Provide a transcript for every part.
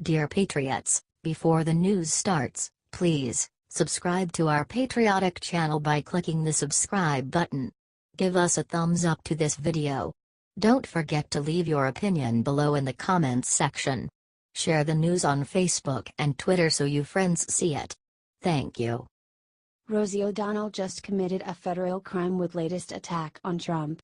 Dear Patriots, before the news starts, please subscribe to our patriotic channel by clicking the subscribe button. Give us a thumbs up to this video. Don't forget to leave your opinion below in the comments section. Share the news on Facebook and Twitter so you friends see it. Thank you. Rosie ODonnell just committed a federal crime with latest attack on Trump.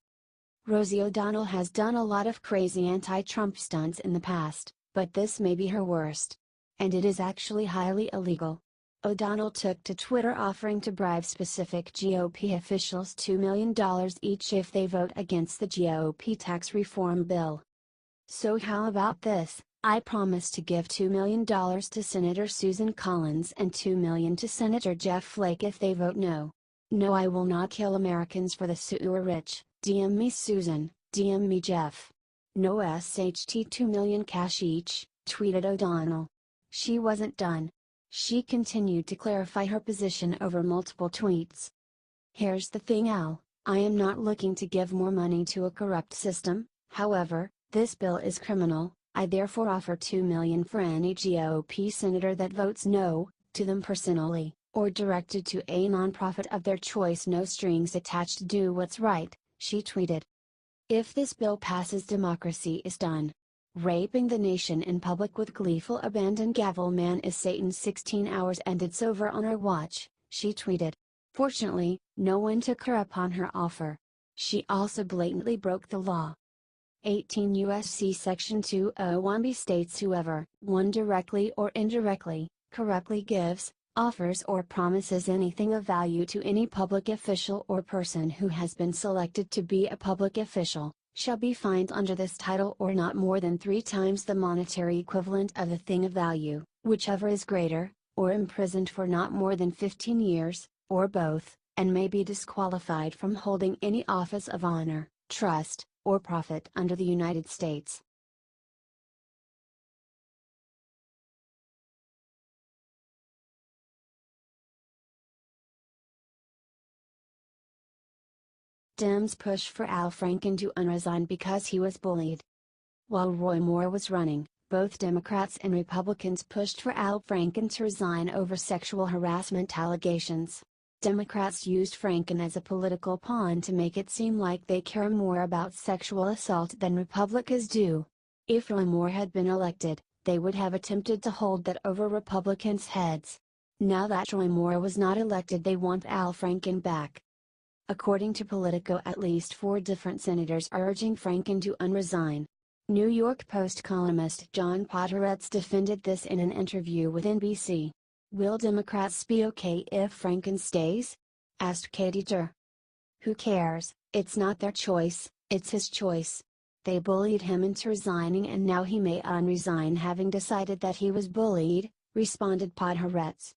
Rosie ODonnell has done a lot of crazy anti-Trump stunts in the past, but this may be her worst. And it is actually highly illegal. O'Donnell took to Twitter offering to bribe specific GOP officials $2 million each if they vote against the GOP tax reform bill. So how about this? I promise to give $2 million to Senator Susan Collins and $2 million to Senator Jeff Flake if they vote no. No, I will not kill Americans for the SUOER rich. DM me Susan, DM me Jeff. No SHT 2 million cash each, tweeted O'Donnell. She wasn't done. She continued to clarify her position over multiple tweets. Here's the thing, Al, I am not looking to give more money to a corrupt system. However, this bill is criminal. I therefore offer $2 million for any GOP senator that votes no, to them personally, or directed to a nonprofit of their choice. No strings attached. Do what's right, she tweeted. If this bill passes, democracy is done. Raping the nation in public with gleeful abandon. Gavel man is Satan. 16 hours and it's over on our watch, she tweeted. Fortunately, no one took her up on her offer. She also blatantly broke the law. 18 U.S.C. Section 201b states whoever, one directly or indirectly, corruptly gives, offers or promises anything of value to any public official or person who has been selected to be a public official, shall be fined under this title or not more than 3 times the monetary equivalent of the thing of value, whichever is greater, or imprisoned for not more than 15 years, or both, and may be disqualified from holding any office of honor, trust, or profit under the United States. Dems push for Al Franken to unresign because he was bullied. While Roy Moore was running, both Democrats and Republicans pushed for Al Franken to resign over sexual harassment allegations. Democrats used Franken as a political pawn to make it seem like they care more about sexual assault than Republicans do. If Roy Moore had been elected, they would have attempted to hold that over Republicans' heads. Now that Roy Moore was not elected, they want Al Franken back. According to Politico, at least 4 different senators are urging Franken to unresign. New York Post columnist John Podhoretz defended this in an interview with NBC. Will Democrats be okay if Franken stays? Asked Katie Tur. Who cares? It's not their choice, it's his choice. They bullied him into resigning and now he may unresign having decided that he was bullied, responded Podhoretz.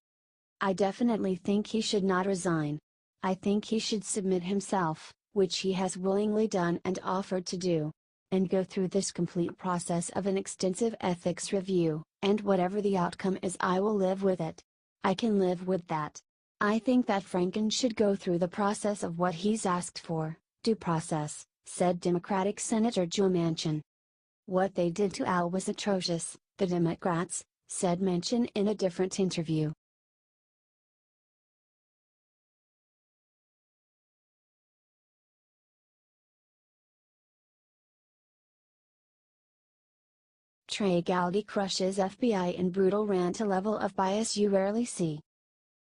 I definitely think he should not resign. I think he should submit himself, which he has willingly done and offered to do, and go through this complete process of an extensive ethics review, and whatever the outcome is, I will live with it. I can live with that. I think that Franken should go through the process of what he's asked for, due process, said Democratic Senator Joe Manchin. What they did to Al was atrocious, the Democrats, said Manchin in a different interview. Trey Gowdy crushes FBI in brutal rant. A level of bias you rarely see.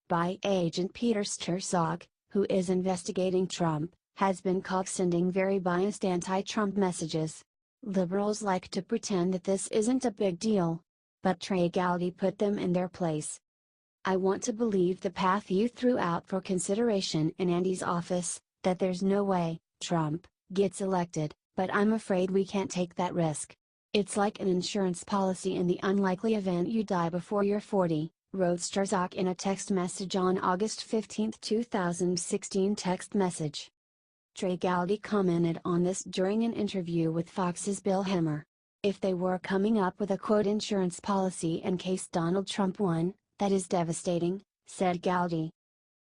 By Agent Peter Strzok, who is investigating Trump, has been caught sending very biased anti-Trump messages. Liberals like to pretend that this isn't a big deal. But Trey Gowdy put them in their place. I want to believe the path you threw out for consideration in Andy's office, that there's no way Trump gets elected, but I'm afraid we can't take that risk. It's like an insurance policy in the unlikely event you die before you're 40, wrote Strzok in a text message on August 15, 2016 text message. Trey Gowdy commented on this during an interview with Fox's Bill Hemmer. If they were coming up with a quote insurance policy in case Donald Trump won, that is devastating, said Gowdy.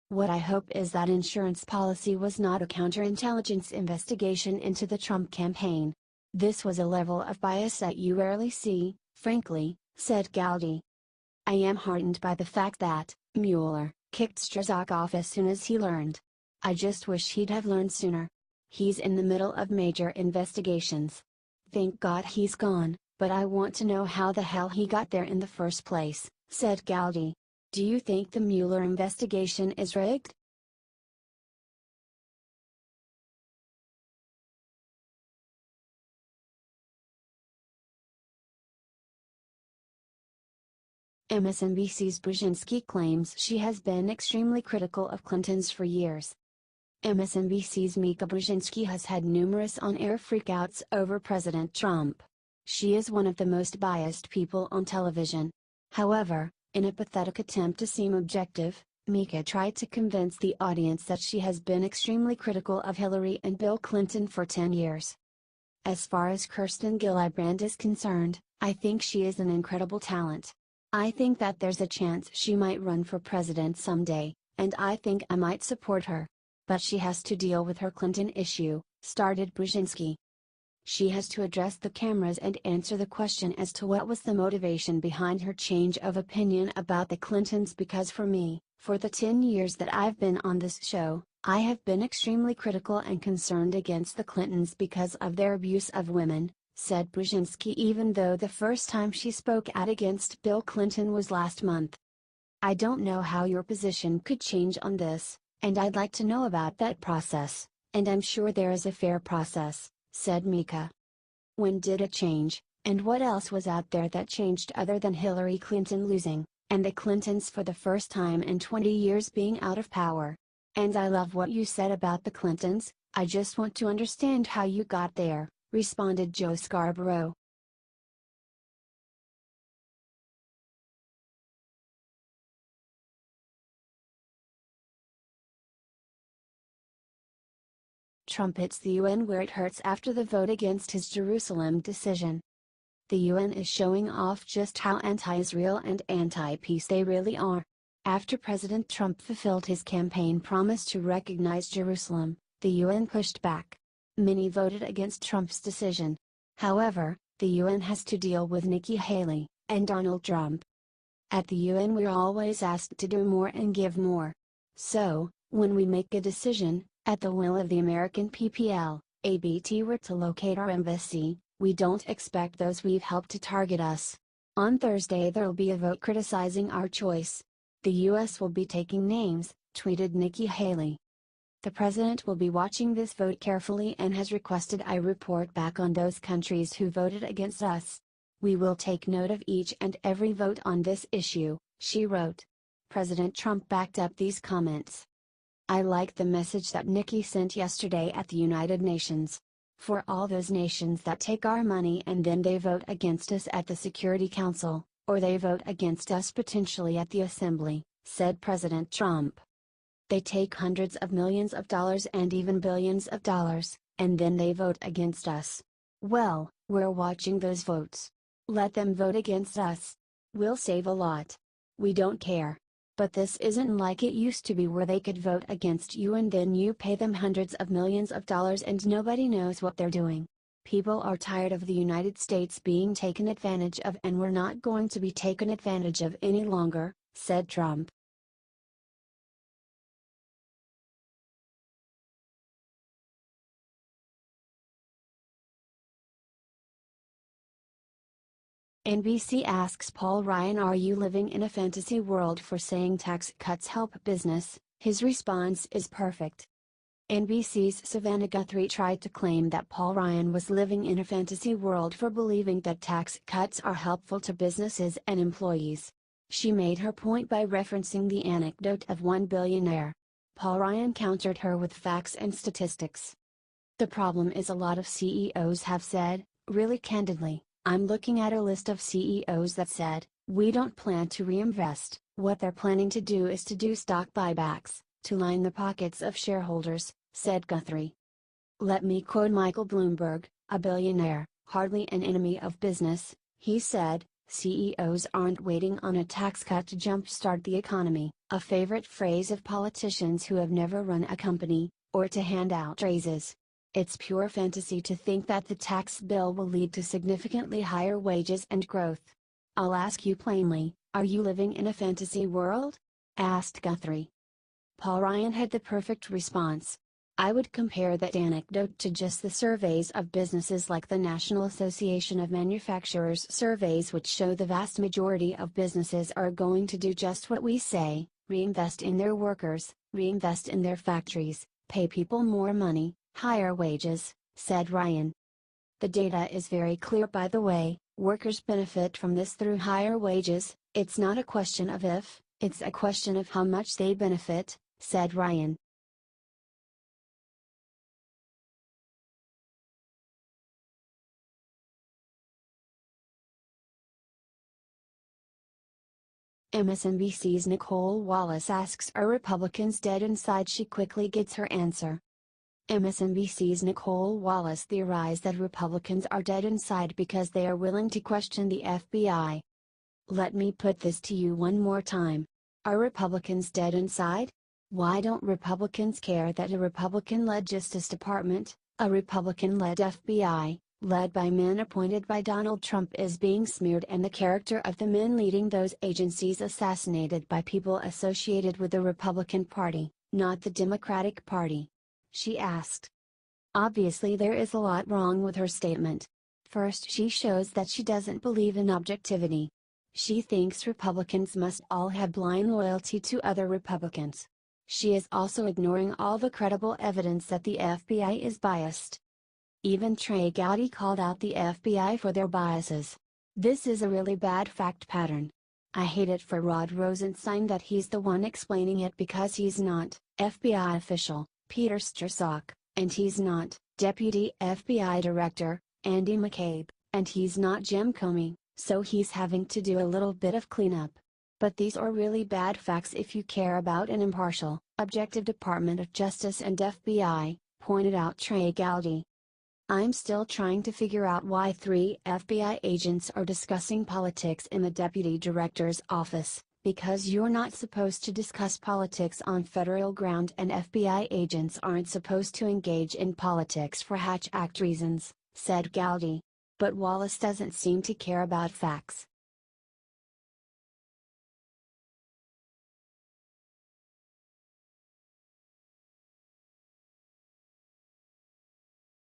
What I hope is that insurance policy was not a counterintelligence investigation into the Trump campaign. This was a level of bias that you rarely see, Frankly, said Gowdy, I am heartened by the fact that Mueller kicked Strzok off as soon as he learned. I just wish he'd have learned sooner. He's in the middle of major investigations. Thank God he's gone, but I want to know how the hell he got there in the first place, said Gowdy. Do you think the Mueller investigation is rigged? MSNBC's Brzezinski claims she has been extremely critical of Clinton's for years. MSNBC's Mika Brzezinski has had numerous on-air freakouts over President Trump. She is one of the most biased people on television. However, in a pathetic attempt to seem objective, Mika tried to convince the audience that she has been extremely critical of Hillary and Bill Clinton for 10 years. As far as Kirsten Gillibrand is concerned, I think she is an incredible talent. I think that there's a chance she might run for president someday, and I think I might support her. But she has to deal with her Clinton issue, started Brzezinski. She has to address the cameras and answer the question as to what was the motivation behind her change of opinion about the Clintons, because for me, for the 10 years that I've been on this show, I have been extremely critical and concerned against the Clintons because of their abuse of women, said Brzezinski, even though the first time she spoke out against Bill Clinton was last month. I don't know how your position could change on this, and I'd like to know about that process, and I'm sure there is a fair process, said Mika. When did it change, and what else was out there that changed other than Hillary Clinton losing, and the Clintons for the first time in 20 years being out of power? And I love what you said about the Clintons, I just want to understand how you got there, responded Joe Scarborough. Trump hits the UN where it hurts after the vote against his Jerusalem decision. The UN is showing off just how anti-Israel and anti-peace they really are. After President Trump fulfilled his campaign promise to recognize Jerusalem, the UN pushed back. Many voted against Trump's decision. However, the UN has to deal with Nikki Haley and Donald Trump. At the UN we're always asked to do more and give more. So, when we make a decision, at the will of the American PPL, ABT were to locate our embassy, we don't expect those we've helped to target us. On Thursday there'll be a vote criticizing our choice. The US will be taking names, tweeted Nikki Haley. The president will be watching this vote carefully and has requested I report back on those countries who voted against us. We will take note of each and every vote on this issue, she wrote. President Trump backed up these comments. I like the message that Nikki sent yesterday at the United Nations. For all those nations that take our money and then they vote against us at the Security Council, or they vote against us potentially at the Assembly, said President Trump. They take hundreds of millions of dollars and even billions of dollars, and then they vote against us. Well, we're watching those votes. Let them vote against us. We'll save a lot. We don't care. But this isn't like it used to be where they could vote against you and then you pay them hundreds of millions of dollars and nobody knows what they're doing. People are tired of the United States being taken advantage of and we're not going to be taken advantage of any longer, said Trump. NBC asks Paul Ryan, are you living in a fantasy world for saying tax cuts help business? His response is perfect. NBC's Savannah Guthrie tried to claim that Paul Ryan was living in a fantasy world for believing that tax cuts are helpful to businesses and employees. She made her point by referencing the anecdote of one billionaire. Paul Ryan countered her with facts and statistics. The problem is a lot of CEOs have said, really candidly, I'm looking at a list of CEOs that said, we don't plan to reinvest, what they're planning to do is to do stock buybacks, to line the pockets of shareholders, said Guthrie. Let me quote Michael Bloomberg, a billionaire, hardly an enemy of business. He said, CEOs aren't waiting on a tax cut to jumpstart the economy, a favorite phrase of politicians who have never run a company, or to hand out raises. It's pure fantasy to think that the tax bill will lead to significantly higher wages and growth. I'll ask you plainly, are you living in a fantasy world? Asked Guthrie. Paul Ryan had the perfect response. I would compare that anecdote to just the surveys of businesses like the National Association of Manufacturers surveys, which show the vast majority of businesses are going to do just what we say, reinvest in their workers, reinvest in their factories, pay people more money, higher wages, said Ryan. The data is very clear, by the way, workers benefit from this through higher wages. It's not a question of if, it's a question of how much they benefit, said Ryan. MSNBC's Nicole Wallace asks, are Republicans dead inside? She quickly gets her answer. MSNBC's Nicole Wallace theorized that Republicans are dead inside because they are willing to question the FBI. Let me put this to you one more time. Are Republicans dead inside? Why don't Republicans care that a Republican-led Justice Department, a Republican-led FBI, led by men appointed by Donald Trump, is being smeared and the character of the men leading those agencies assassinated by people associated with the Republican Party, not the Democratic Party? She asked. Obviously there is a lot wrong with her statement. First, she shows that she doesn't believe in objectivity. She thinks Republicans must all have blind loyalty to other Republicans. She is also ignoring all the credible evidence that the FBI is biased. Even Trey Gowdy called out the FBI for their biases. This is a really bad fact pattern. I hate it for Rod Rosenstein that he's the one explaining it, because he's not FBI official, Peter Strzok, and he's not Deputy FBI Director, Andy McCabe, and he's not Jim Comey, so he's having to do a little bit of cleanup. But these are really bad facts if you care about an impartial, objective Department of Justice and FBI, pointed out Trey Gowdy. I'm still trying to figure out why 3 FBI agents are discussing politics in the Deputy Director's office, because you're not supposed to discuss politics on federal ground and FBI agents aren't supposed to engage in politics for Hatch Act reasons, said Gowdy. But Wallace doesn't seem to care about facts.